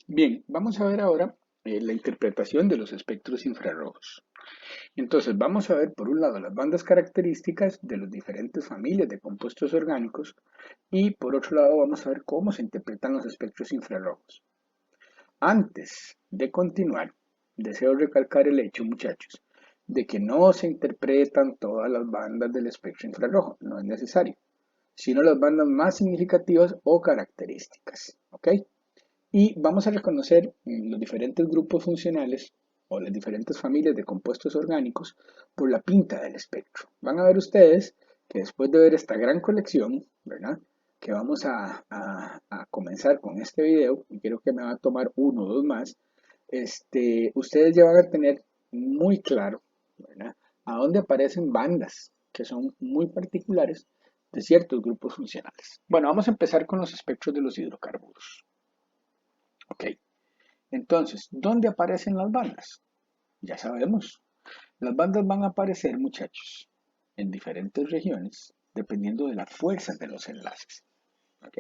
Bien, vamos a ver ahora la interpretación de los espectros infrarrojos. Entonces, vamos a ver por un lado las bandas características de las diferentes familias de compuestos orgánicos y por otro lado vamos a ver cómo se interpretan los espectros infrarrojos. Antes de continuar, deseo recalcar el hecho, muchachos, de que no se interpretan todas las bandas del espectro infrarrojo, no es necesario, sino las bandas más significativas o características, ¿ok? Y vamos a reconocer los diferentes grupos funcionales o las diferentes familias de compuestos orgánicos por la pinta del espectro. Van a ver ustedes que después de ver esta gran colección, ¿verdad? Que vamos a comenzar con este video, y creo que me va a tomar uno o dos más, ustedes ya van a tener muy claro, ¿verdad? A dónde aparecen bandas que son muy particulares de ciertos grupos funcionales. Bueno, vamos a empezar con los espectros de los hidrocarburos. Ok, entonces, ¿dónde aparecen las bandas? Ya sabemos, las bandas van a aparecer, muchachos, en diferentes regiones, dependiendo de la fuerza de los enlaces. ¿Ok?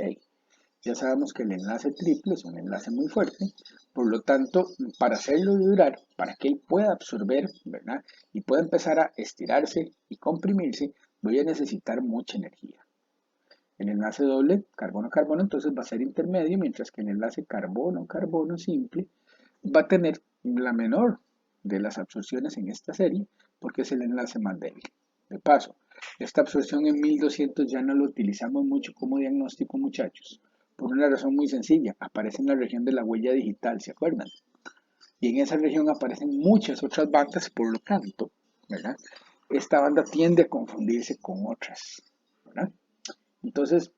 Ya sabemos que el enlace triple es un enlace muy fuerte, por lo tanto, para hacerlo vibrar, para que él pueda absorber, ¿verdad? Y pueda empezar a estirarse y comprimirse, voy a necesitar mucha energía. El enlace doble carbono-carbono entonces va a ser intermedio, mientras que el enlace carbono-carbono simple va a tener la menor de las absorciones en esta serie porque es el enlace más débil. De paso, esta absorción en 1200 ya no lo utilizamos mucho como diagnóstico, muchachos, por una razón muy sencilla. Aparece en la región de la huella digital, ¿se acuerdan? Y en esa región aparecen muchas otras bandas, por lo tanto, ¿verdad? Esta banda tiende a confundirse con otras, ¿verdad? Entonces,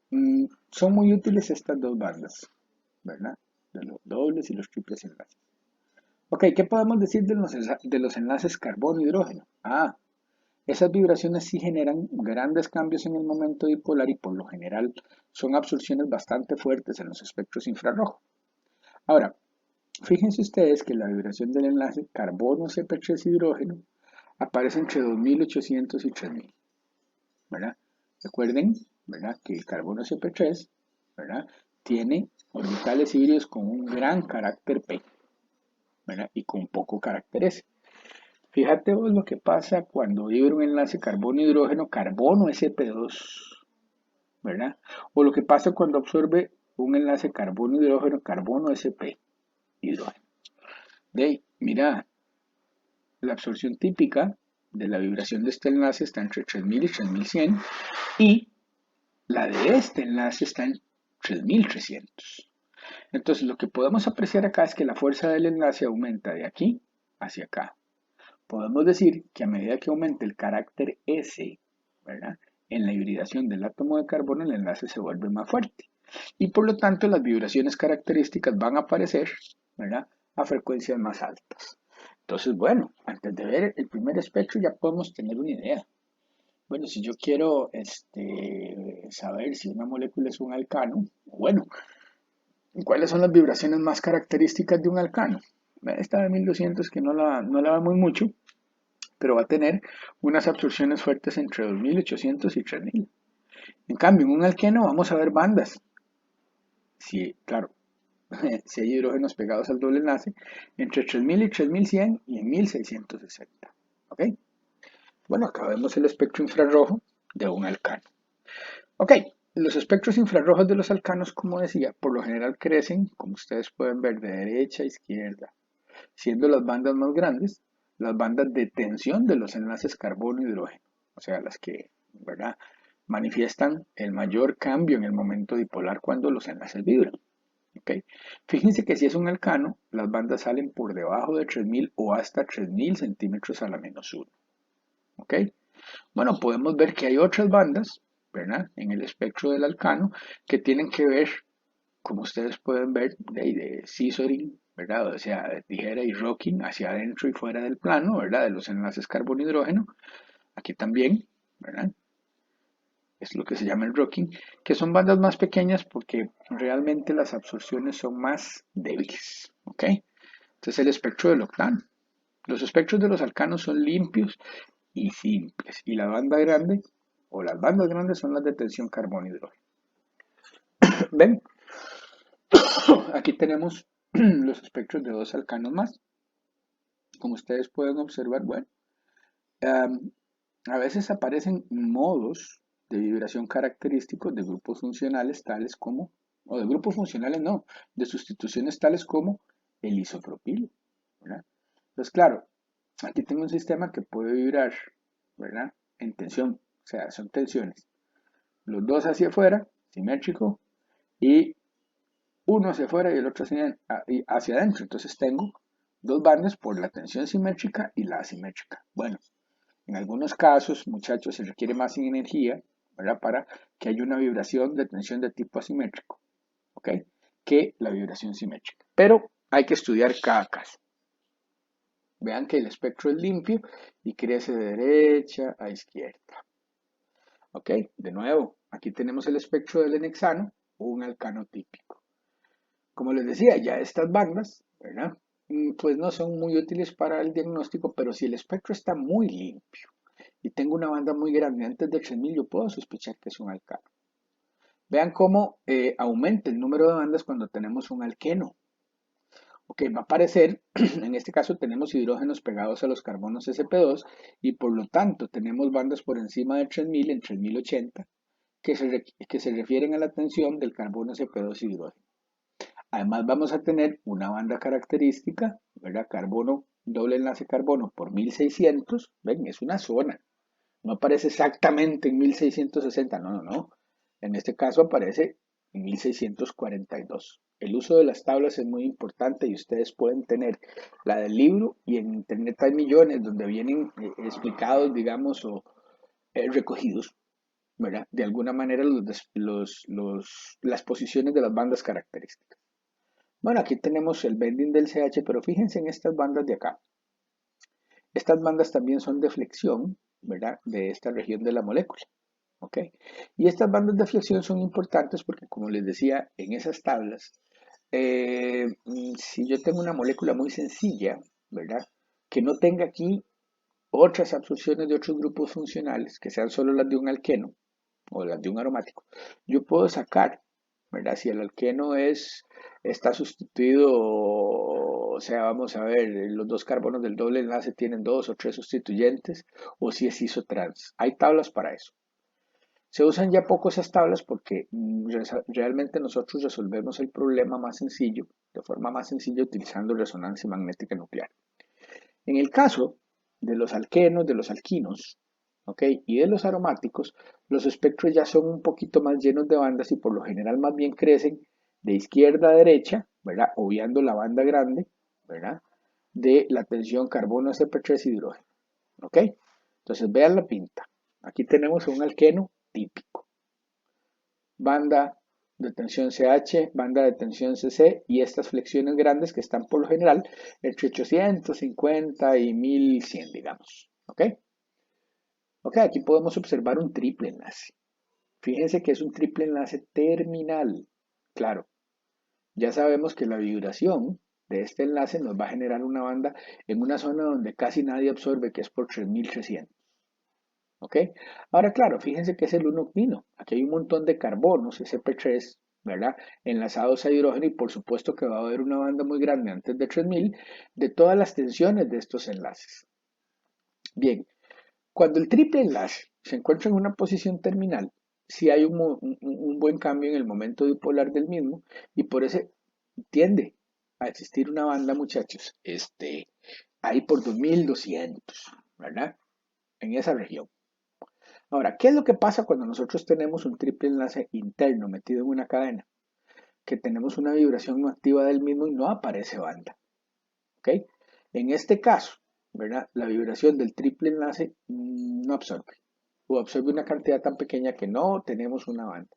son muy útiles estas dos bandas, ¿verdad? De los dobles y los triples enlaces. Ok, ¿qué podemos decir de los enlaces carbono-hidrógeno? Esas vibraciones sí generan grandes cambios en el momento dipolar y por lo general son absorciones bastante fuertes en los espectros infrarrojos. Ahora, fíjense ustedes que la vibración del enlace carbono-CP3-hidrógeno aparece entre 2800 y 3000, ¿verdad? Recuerden, ¿verdad? Que el carbono CP3, ¿verdad? Tiene orbitales híbridos con un gran carácter P, ¿verdad? Y con poco carácter S. Fíjate vos lo que pasa cuando vibra un enlace carbono-hidrógeno, carbono sp2, ¿verdad? O lo que pasa cuando absorbe un enlace carbono-hidrógeno, carbono sp, hidrógeno. De ahí, mira, la absorción típica de la vibración de este enlace está entre 3000 y 3100 y la de este enlace está en 3300. Entonces, lo que podemos apreciar acá es que la fuerza del enlace aumenta de aquí hacia acá. Podemos decir que a medida que aumente el carácter S, ¿verdad? En la hibridación del átomo de carbono, el enlace se vuelve más fuerte. Y por lo tanto, las vibraciones características van a aparecer, ¿verdad? A frecuencias más altas. Entonces, bueno, antes de ver el primer espectro ya podemos tener una idea. Bueno, si yo quiero saber si una molécula es un alcano, bueno, ¿cuáles son las vibraciones más características de un alcano? Esta de 1200 que no la vemos mucho, pero va a tener unas absorciones fuertes entre 2800 y 3000. En cambio, en un alqueno vamos a ver bandas. Si, claro, si hay hidrógenos pegados al doble enlace, entre 3000 y 3100 y en 1660. ¿Ok? Bueno, acá vemos el espectro infrarrojo de un alcano. Ok, los espectros infrarrojos de los alcanos, como decía, por lo general crecen, como ustedes pueden ver, de derecha a izquierda, siendo las bandas más grandes las bandas de tensión de los enlaces carbono-hidrógeno, o sea, las que, ¿verdad?, manifiestan el mayor cambio en el momento dipolar cuando los enlaces vibran. ¿Okay? Fíjense que si es un alcano, las bandas salen por debajo de 3000 o hasta 3000 centímetros a la menos 1. ¿Okay? Bueno, podemos ver que hay otras bandas, ¿verdad?, en el espectro del alcano que tienen que ver, como ustedes pueden ver, de scissoring, ¿verdad? O sea, de tijera y rocking hacia adentro y fuera del plano, ¿verdad? De los enlaces carbono-hidrógeno. Aquí también, ¿verdad? Es lo que se llama el rocking, que son bandas más pequeñas porque realmente las absorciones son más débiles, ¿ok? Este es el espectro del octano. Los espectros de los alcanos son limpios y simples, y la banda grande o las bandas grandes son las de tensión carbono-hidrógeno. ¿Ven? Aquí tenemos los espectros de dos alcanos más. Como ustedes pueden observar, bueno, am, a veces aparecen modos de vibración característicos de grupos funcionales tales como, o de grupos funcionales no, de sustituciones tales como el isopropilo, ¿verdad? Entonces, claro, aquí tengo un sistema que puede vibrar, ¿verdad? En tensión, o sea, son tensiones. Los dos hacia afuera, simétrico, y uno hacia afuera y el otro hacia adentro. Entonces tengo dos bandas por la tensión simétrica y la asimétrica. Bueno, en algunos casos, muchachos, se requiere más energía, ¿verdad? Para que haya una vibración de tensión de tipo asimétrico, ¿ok? Que la vibración simétrica. Pero hay que estudiar cada caso. Vean que el espectro es limpio y crece de derecha a izquierda. ¿Ok? De nuevo, aquí tenemos el espectro del enhexano o un alcano típico. Como les decía, ya estas bandas, ¿verdad? Pues no son muy útiles para el diagnóstico, pero si el espectro está muy limpio y tengo una banda muy grande antes de 3000, yo puedo sospechar que es un alcano. Vean cómo aumenta el número de bandas cuando tenemos un alqueno. Ok, va a aparecer, en este caso tenemos hidrógenos pegados a los carbonos sp2 y por lo tanto tenemos bandas por encima de 3000 en 3080 que se refieren a la tensión del carbono sp2 hidrógeno. Además vamos a tener una banda característica, ¿verdad? Carbono, doble enlace carbono por 1600, ven, es una zona, no aparece exactamente en 1660, no, no, no. En este caso aparece en 1642. El uso de las tablas es muy importante y ustedes pueden tener la del libro y en internet hay millones donde vienen explicados, digamos, o recogidos, ¿verdad? De alguna manera las posiciones de las bandas características. Bueno, aquí tenemos el bending del CH, pero fíjense en estas bandas de acá. Estas bandas también son de flexión, ¿verdad? De esta región de la molécula. ¿Ok? Y estas bandas de flexión son importantes porque, como les decía, en esas tablas, si yo tengo una molécula muy sencilla, ¿verdad? Que no tenga aquí otras absorciones de otros grupos funcionales, que sean solo las de un alqueno o las de un aromático, yo puedo sacar, ¿verdad? Si el alqueno está sustituido, o sea, vamos a ver, los dos carbonos del doble enlace tienen dos o tres sustituyentes, o si es isotrans. Hay tablas para eso. Se usan ya poco esas tablas porque realmente nosotros resolvemos el problema más sencillo, de forma más sencilla, utilizando resonancia magnética nuclear. En el caso de los alquenos, de los alquinos, ¿ok? Y de los aromáticos, los espectros ya son un poquito más llenos de bandas y por lo general más bien crecen de izquierda a derecha, ¿verdad? Obviando la banda grande, ¿verdad? De la tensión carbono sp3 hidrógeno, ¿ok? Entonces vean la pinta. Aquí tenemos un alqueno típico. Banda de tensión CH, banda de tensión CC y estas flexiones grandes que están por lo general entre 850 y 1100, digamos. ¿Ok? Ok, aquí podemos observar un triple enlace. Fíjense que es un triple enlace terminal. Claro, ya sabemos que la vibración de este enlace nos va a generar una banda en una zona donde casi nadie absorbe, que es por 3300. ¿Ok? Ahora, claro, fíjense que es el 1-octino. Aquí hay un montón de carbonos, sp3, ¿verdad? Enlazados a hidrógeno y por supuesto que va a haber una banda muy grande antes de 3000 de todas las tensiones de estos enlaces. Bien, cuando el triple enlace se encuentra en una posición terminal, sí hay un buen cambio en el momento dipolar del mismo y por eso tiende a existir una banda, muchachos, ahí por 2200, ¿verdad? En esa región. Ahora, ¿qué es lo que pasa cuando nosotros tenemos un triple enlace interno metido en una cadena? Que tenemos una vibración no activa del mismo y no aparece banda. ¿Ok? En este caso, ¿verdad? La vibración del triple enlace no absorbe. O absorbe una cantidad tan pequeña que no tenemos una banda.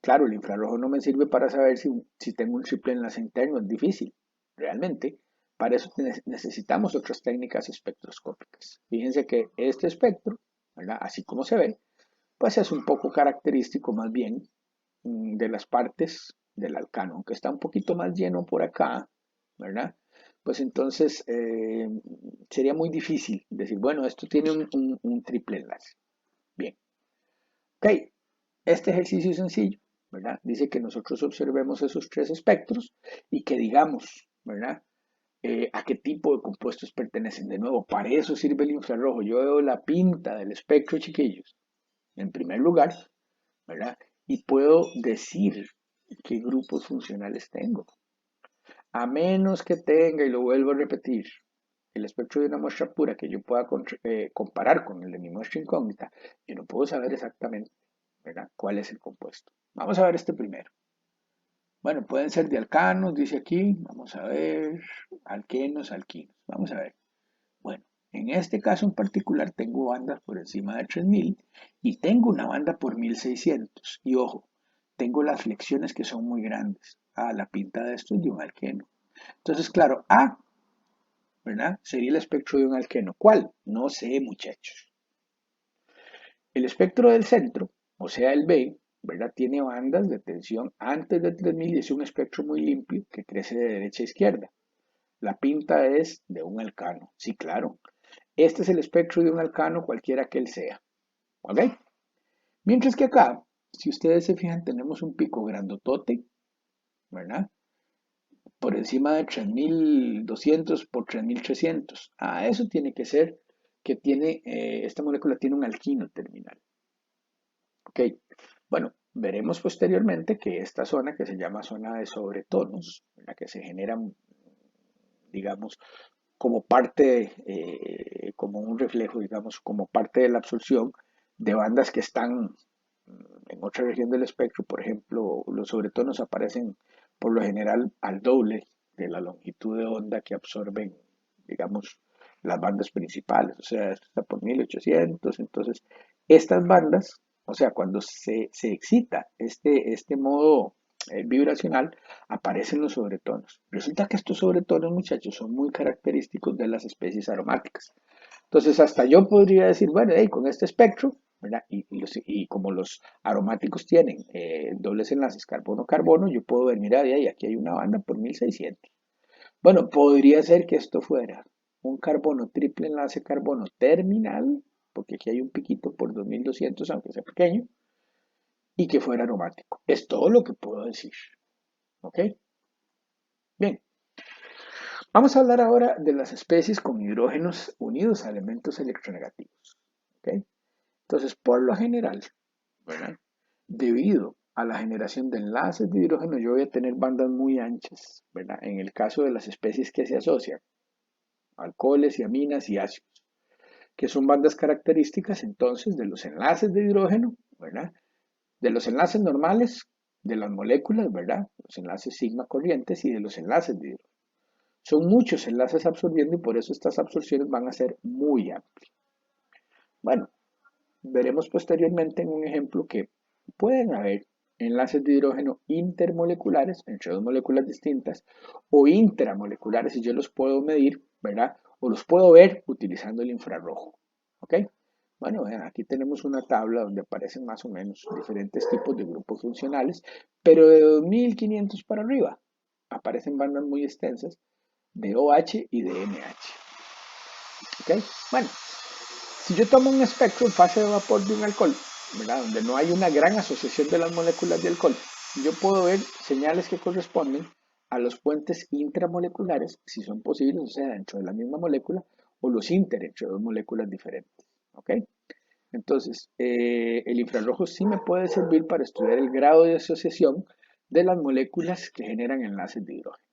Claro, el infrarrojo no me sirve para saber si tengo un triple enlace interno, es difícil. Realmente, para eso necesitamos otras técnicas espectroscópicas. Fíjense que este espectro, ¿verdad? Así como se ve, pues es un poco característico más bien de las partes del alcano, aunque está un poquito más lleno por acá, ¿verdad? Pues entonces sería muy difícil decir, bueno, esto tiene un triple enlace. Bien, ok, este ejercicio es sencillo, ¿verdad? Dice que nosotros observemos esos tres espectros y que digamos, ¿verdad? A qué tipo de compuestos pertenecen. De nuevo, para eso sirve el infrarrojo. Yo veo la pinta del espectro, chiquillos, en primer lugar, ¿verdad? Y puedo decir qué grupos funcionales tengo. A menos que tenga, y lo vuelvo a repetir, el espectro de una muestra pura que yo pueda comparar con el de mi muestra incógnita, yo no puedo saber exactamente, ¿verdad?, cuál es el compuesto. Vamos a ver este primero. Bueno, pueden ser de alcanos, dice aquí. Vamos a ver. Alquenos, alquinos. Vamos a ver. Bueno, en este caso en particular tengo bandas por encima de 3000 y tengo una banda por 1600. Y ojo, tengo las flexiones que son muy grandes. Ah, la pinta de esto es de un alqueno. Entonces, claro, A, ¿verdad? Sería el espectro de un alqueno. ¿Cuál? No sé, muchachos. El espectro del centro, o sea, el B, ¿verdad? Tiene bandas de tensión antes de 3000 y es un espectro muy limpio que crece de derecha a izquierda. La pinta es de un alcano. Sí, claro. Este es el espectro de un alcano, cualquiera que él sea. ¿Ok? Mientras que acá, si ustedes se fijan, tenemos un pico grandotote, ¿verdad? Por encima de 3200 por 3300. Ah, eso tiene que ser que tiene, esta molécula tiene un alquino terminal. ¿Ok? Bueno, veremos posteriormente que esta zona, que se llama zona de sobretonos, en la que se generan, digamos, como parte, como un reflejo, digamos, como parte de la absorción de bandas que están en otra región del espectro. Por ejemplo, los sobretonos aparecen por lo general al doble de la longitud de onda que absorben, digamos, las bandas principales. O sea, esto está por 1800. Entonces, estas bandas, o sea, cuando se excita este modo vibracional, aparecen los sobretonos. Resulta que estos sobretonos, muchachos, son muy característicos de las especies aromáticas. Entonces, hasta yo podría decir, bueno, hey, con este espectro, ¿verdad? Y como los aromáticos tienen dobles enlaces carbono-carbono, yo puedo ver, mira, de ahí, aquí hay una banda por 1600. Bueno, podría ser que esto fuera un carbono triple enlace carbono terminal, porque aquí hay un piquito por 2200, aunque sea pequeño, y que fuera aromático. Es todo lo que puedo decir. ¿Ok? Bien, vamos a hablar ahora de las especies con hidrógenos unidos a elementos electronegativos. ¿Ok? Entonces, por lo general, ¿verdad? Debido a la generación de enlaces de hidrógeno, yo voy a tener bandas muy anchas, ¿verdad? En el caso de las especies que se asocian, alcoholes y aminas y ácidos, que son bandas características entonces de los enlaces de hidrógeno, ¿verdad? De los enlaces normales de las moléculas, ¿verdad? Los enlaces sigma corrientes y de los enlaces de hidrógeno. Son muchos enlaces absorbiendo y por eso estas absorciones van a ser muy amplias. Bueno, veremos posteriormente en un ejemplo que pueden haber enlaces de hidrógeno intermoleculares entre dos moléculas distintas o intramoleculares y yo los puedo medir, ¿verdad? O los puedo ver utilizando el infrarrojo. ¿Ok? Bueno, vean, aquí tenemos una tabla donde aparecen más o menos diferentes tipos de grupos funcionales, pero de 2500 para arriba aparecen bandas muy extensas de OH y de NH. ¿Ok? Bueno, si yo tomo un espectro en fase de vapor de un alcohol, ¿verdad?, donde no hay una gran asociación de las moléculas de alcohol, yo puedo ver señales que corresponden a los puentes intramoleculares, si son posibles, o sea, dentro de la misma molécula, o los inter entre dos moléculas diferentes. ¿Ok? Entonces, el infrarrojo sí me puede servir para estudiar el grado de asociación de las moléculas que generan enlaces de hidrógeno.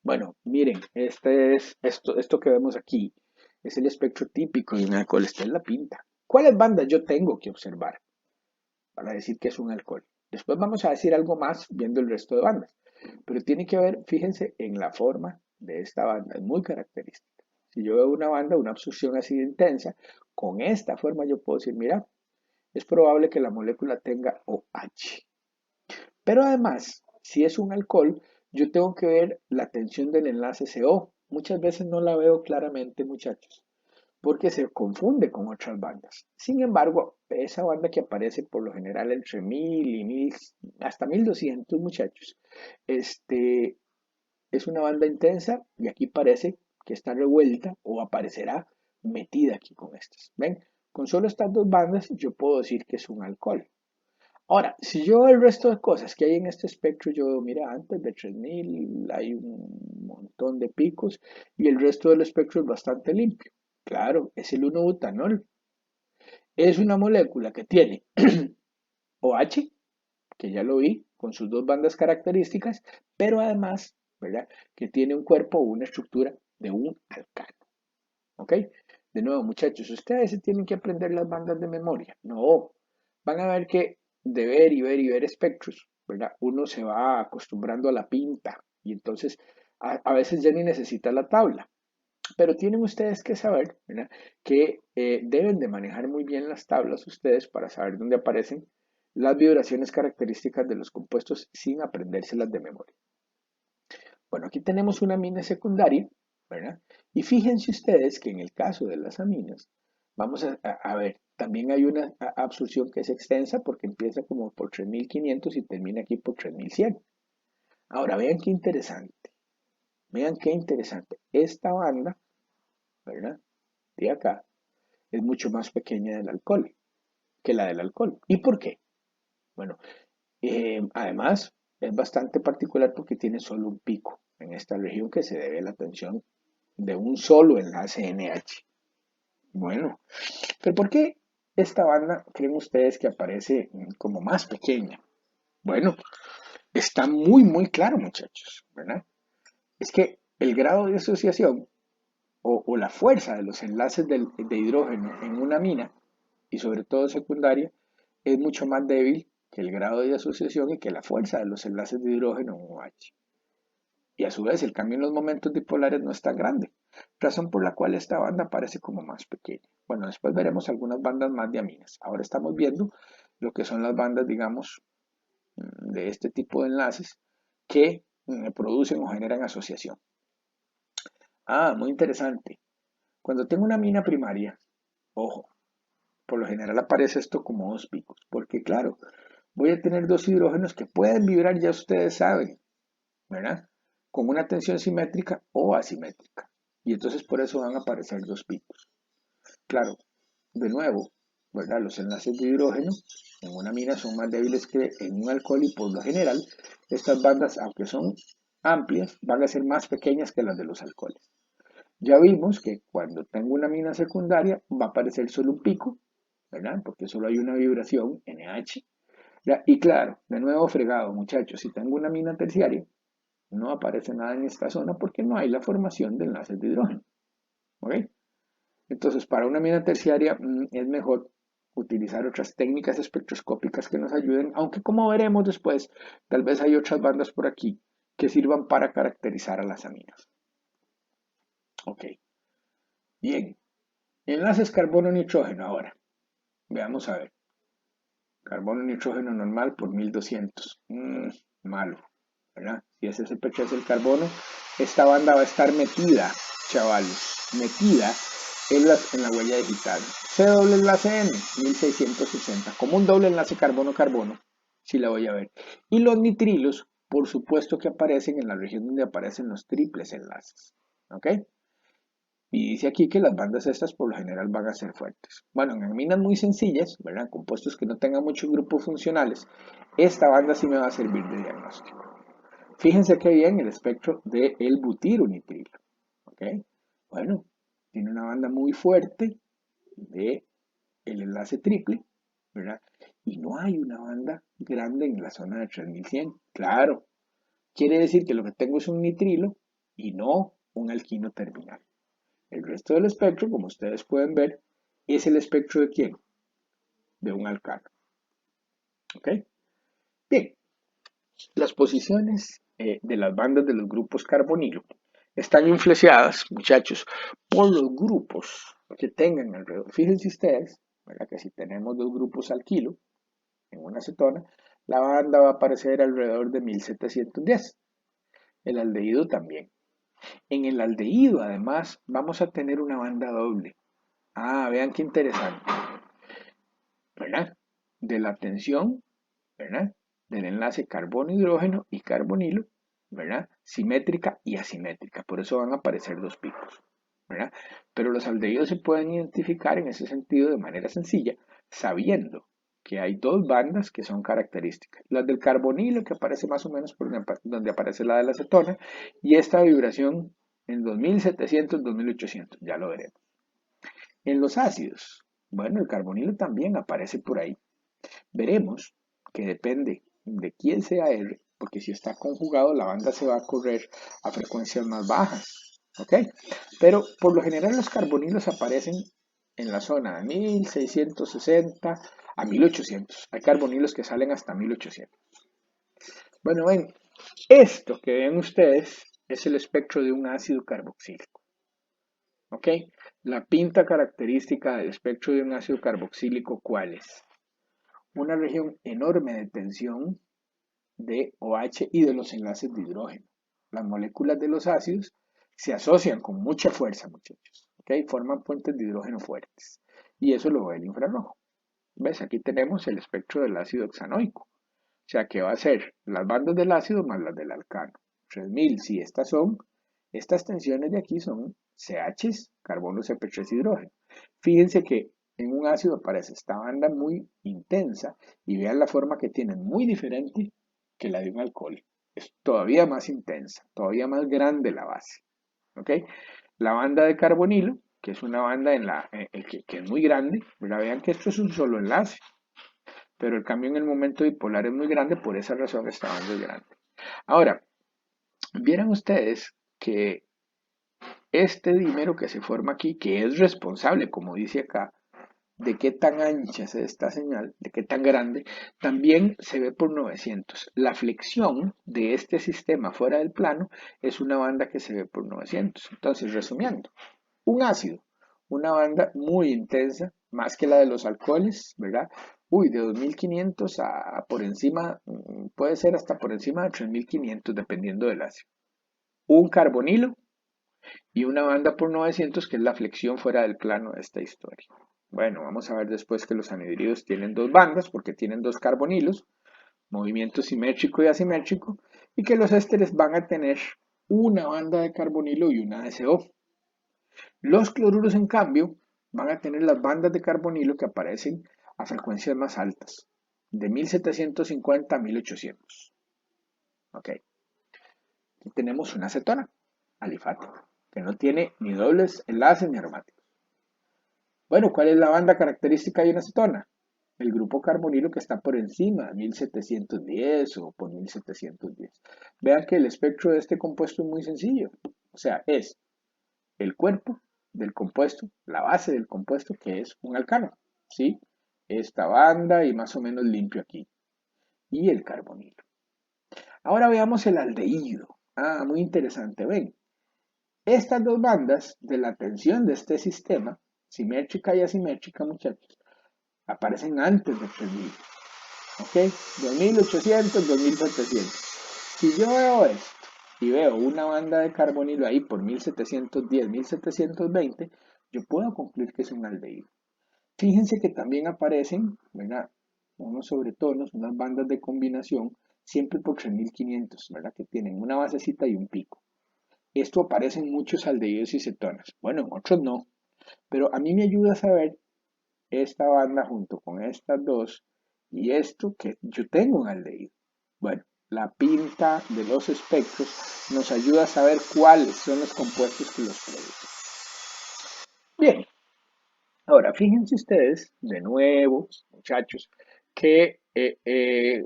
Bueno, miren, esto que vemos aquí es el espectro típico de un alcohol. Esta es la pinta. ¿Cuáles bandas yo tengo que observar para decir que es un alcohol? Después vamos a decir algo más viendo el resto de bandas. Pero tiene que ver, fíjense, en la forma de esta banda. Es muy característica. Si yo veo una banda, una absorción así de intensa, con esta forma yo puedo decir, mira, es probable que la molécula tenga OH. Pero además, si es un alcohol, yo tengo que ver la tensión del enlace CO. Muchas veces no la veo claramente, muchachos, porque se confunde con otras bandas. Sin embargo, esa banda que aparece por lo general entre 1000 y 1000, hasta 1200, muchachos, este, es una banda intensa y aquí parece que está revuelta o aparecerá metida aquí con estas. ¿Ven? Con solo estas dos bandas yo puedo decir que es un alcohol. Ahora, si yo veo el resto de cosas que hay en este espectro, yo veo, mira, antes de 3000 hay un montón de picos y el resto del espectro es bastante limpio. Claro, es el 1-butanol. Es una molécula que tiene OH, que ya lo vi, con sus dos bandas características, pero además, ¿verdad? Que tiene un cuerpo o una estructura de un alcano. ¿Ok? De nuevo, muchachos, ustedes se tienen que aprender las bandas de memoria. No, van a ver que de ver y ver y ver espectros, ¿verdad? Uno se va acostumbrando a la pinta y entonces a veces ya ni necesita la tabla. Pero tienen ustedes que saber, ¿verdad? Que deben de manejar muy bien las tablas ustedes para saber dónde aparecen las vibraciones características de los compuestos sin aprendérselas de memoria. Bueno, aquí tenemos una amina secundaria, ¿verdad? Y fíjense ustedes que en el caso de las aminas, vamos a ver, también hay una absorción que es extensa porque empieza como por 3500 y termina aquí por 3100. Ahora, vean qué interesante. Esta banda, ¿verdad? De acá, es mucho más pequeña del alcohol que la del alcohol. ¿Y por qué? Bueno, además, es bastante particular porque tiene solo un pico en esta región que se debe a la tensión de un solo enlace NH. Bueno, pero ¿por qué esta banda creen ustedes que aparece como más pequeña? Bueno, está muy, muy claro, muchachos, ¿verdad? Es que el grado de asociación o la fuerza de los enlaces de hidrógeno en una mina, y sobre todo secundaria, es mucho más débil que el grado de asociación y que la fuerza de los enlaces de hidrógeno en OH. Y a su vez el cambio en los momentos dipolares no es tan grande, razón por la cual esta banda parece como más pequeña. Bueno, después veremos algunas bandas más de aminas. Ahora estamos viendo lo que son las bandas, digamos, de este tipo de enlaces que producen o generan asociación. Ah, muy interesante. Cuando tengo una mina primaria, ojo, por lo general aparece esto como dos picos, porque claro, voy a tener dos hidrógenos que pueden vibrar, ya ustedes saben, ¿verdad? Con una tensión simétrica o asimétrica. Y entonces por eso van a aparecer dos picos. Claro, de nuevo, ¿verdad? Los enlaces de hidrógeno en una mina son más débiles que en un alcohol y por lo general estas bandas, aunque son amplias, van a ser más pequeñas que las de los alcoholes. Ya vimos que cuando tengo una mina secundaria va a aparecer solo un pico, ¿verdad? Porque solo hay una vibración, NH. Y claro, de nuevo fregado, muchachos, si tengo una mina terciaria, no aparece nada en esta zona porque no hay la formación de enlaces de hidrógeno. ¿Ok? Entonces, para una mina terciaria es mejor utilizar otras técnicas espectroscópicas que nos ayuden, aunque como veremos después, tal vez hay otras bandas por aquí que sirvan para caracterizar a las aminas. Ok, bien. Enlaces carbono-nitrógeno ahora. Veamos a ver. Carbono-nitrógeno normal por 1200. Malo, ¿verdad? Si ese CP3 es el carbono, esta banda va a estar metida, chavales, metida en la huella digital. C doble enlace N, 1660, como un doble enlace carbono-carbono, si la voy a ver. Y los nitrilos, por supuesto que aparecen en la región donde aparecen los triples enlaces. ¿Ok? Y dice aquí que las bandas estas por lo general van a ser fuertes. Bueno, en minas muy sencillas, ¿verdad? Compuestos que no tengan muchos grupos funcionales, esta banda sí me va a servir de diagnóstico. Fíjense que bien el espectro del butironitrilo. ¿Ok? Bueno, tiene una banda muy fuerte de el enlace triple, ¿verdad? Y no hay una banda grande en la zona de 3100. Claro, quiere decir que lo que tengo es un nitrilo y no un alquino terminal. El resto del espectro, como ustedes pueden ver, es el espectro de quién? De un alcano. ¿Ok? Bien, las posiciones de las bandas de los grupos carbonilo están influenciadas, muchachos, por los grupos que tengan alrededor. Fíjense ustedes, ¿verdad? Que si tenemos dos grupos alquilo en una cetona, la banda va a aparecer alrededor de 1710. El aldehído también. En el aldehído, además, vamos a tener una banda doble. Ah, vean qué interesante. ¿Verdad? De la tensión, ¿verdad? Del enlace carbono-hidrógeno y carbonilo, ¿verdad? Simétrica y asimétrica. Por eso van a aparecer dos picos, ¿verdad? Pero los aldehídos se pueden identificar en ese sentido de manera sencilla, sabiendo que hay dos bandas que son características. Las del carbonilo, que aparece más o menos por donde aparece la de la acetona, y esta vibración en 2700, 2800, ya lo veremos. En los ácidos, bueno, el carbonilo también aparece por ahí. Veremos que depende de quién sea él, porque si está conjugado la banda se va a correr a frecuencias más bajas, ¿ok? Pero por lo general los carbonilos aparecen en la zona de 1660 a 1800. Hay carbonilos que salen hasta 1800. Bueno, ven, esto que ven ustedes es el espectro de un ácido carboxílico, ¿ok? La pinta característica del espectro de un ácido carboxílico, ¿cuál es? Una región enorme de tensión de OH y de los enlaces de hidrógeno. Las moléculas de los ácidos se asocian con mucha fuerza, muchachos. ¿Okay? Forman puentes de hidrógeno fuertes. Y eso lo ve el infrarrojo. ¿Ves? Aquí tenemos el espectro del ácido hexanoico. O sea que va a ser las bandas del ácido más las del alcano. 3000, si estas tensiones de aquí son CH, carbono CP3 hidrógeno. Fíjense que en un ácido aparece esta banda muy intensa y vean la forma que tienen, muy diferente que la de un alcohol. Es todavía más intensa, todavía más grande la base. ¿Ok? La banda de carbonilo, que es una banda que es muy grande, ¿verdad? Vean que esto es un solo enlace, pero el cambio en el momento dipolar es muy grande, por esa razón esta banda es grande. Ahora, vieran ustedes que este dímero que se forma aquí, que es responsable, como dice acá, de qué tan ancha es esta señal, de qué tan grande, también se ve por 900. La flexión de este sistema fuera del plano es una banda que se ve por 900. Entonces, resumiendo, un ácido, una banda muy intensa, más que la de los alcoholes, ¿verdad? Uy, de 2500 a por encima, puede ser hasta por encima de 3500, dependiendo del ácido. Un carbonilo y una banda por 900, que es la flexión fuera del plano de esta historia. Bueno, vamos a ver después que los anhidridos tienen dos bandas, porque tienen dos carbonilos, movimiento simétrico y asimétrico, y que los ésteres van a tener una banda de carbonilo y una de CO. Los cloruros, en cambio, van a tener las bandas de carbonilo que aparecen a frecuencias más altas, de 1750 a 1800. Ok. Aquí tenemos una acetona alifática, que no tiene ni dobles enlaces ni aromáticos. Bueno, ¿cuál es la banda característica de una acetona? El grupo carbonilo que está por encima de 1710 o por 1710. Vean que el espectro de este compuesto es muy sencillo. O sea, es el cuerpo del compuesto, la base del compuesto, que es un alcano, ¿sí? Esta banda y más o menos limpio aquí. Y el carbonilo. Ahora veamos el aldehído. Ah, muy interesante, ven. Estas dos bandas de la tensión de este sistema, simétrica y asimétrica, muchachos, aparecen antes de 3000. ¿Ok? 2800, 2700. Si yo veo esto y veo una banda de carbonilo ahí por 1710, 1720, yo puedo concluir que es un aldehído. Fíjense que también aparecen, ¿verdad? Unos sobretonos, unas bandas de combinación, siempre por 3500, ¿verdad? Que tienen una basecita y un pico. Esto aparece en muchos aldehídos y cetonas. Bueno, en otros no. Pero a mí me ayuda a saber esta banda junto con estas dos y esto que yo tengo un aldehído. Bueno, la pinta de los espectros nos ayuda a saber cuáles son los compuestos que los producen. Bien, ahora fíjense ustedes, de nuevo, muchachos, que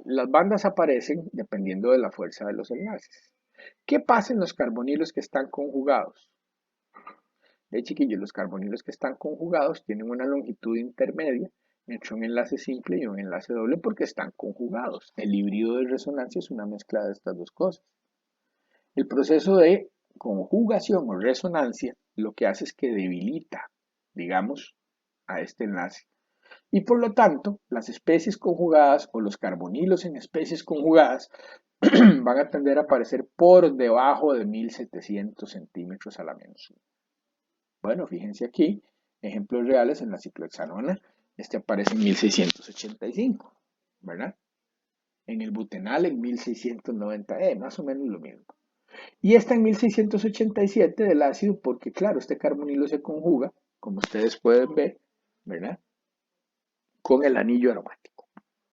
las bandas aparecen dependiendo de la fuerza de los enlaces. ¿Qué pasa en los carbonilos que están conjugados? De chiquillos, los carbonilos que están conjugados tienen una longitud intermedia entre un enlace simple y un enlace doble porque están conjugados. El híbrido de resonancia es una mezcla de estas dos cosas. El proceso de conjugación o resonancia lo que hace es que debilita, digamos, a este enlace. Y por lo tanto, las especies conjugadas o los carbonilos en especies conjugadas van a tender a aparecer por debajo de 1700 centímetros a la menos 1. Bueno, fíjense aquí, ejemplos reales en la ciclohexanona. Este aparece en 1685, ¿verdad? En el butenal en 1690, más o menos lo mismo. Y está en 1687 del ácido porque, claro, este carbonilo se conjuga, como ustedes pueden ver, ¿verdad? Con el anillo aromático.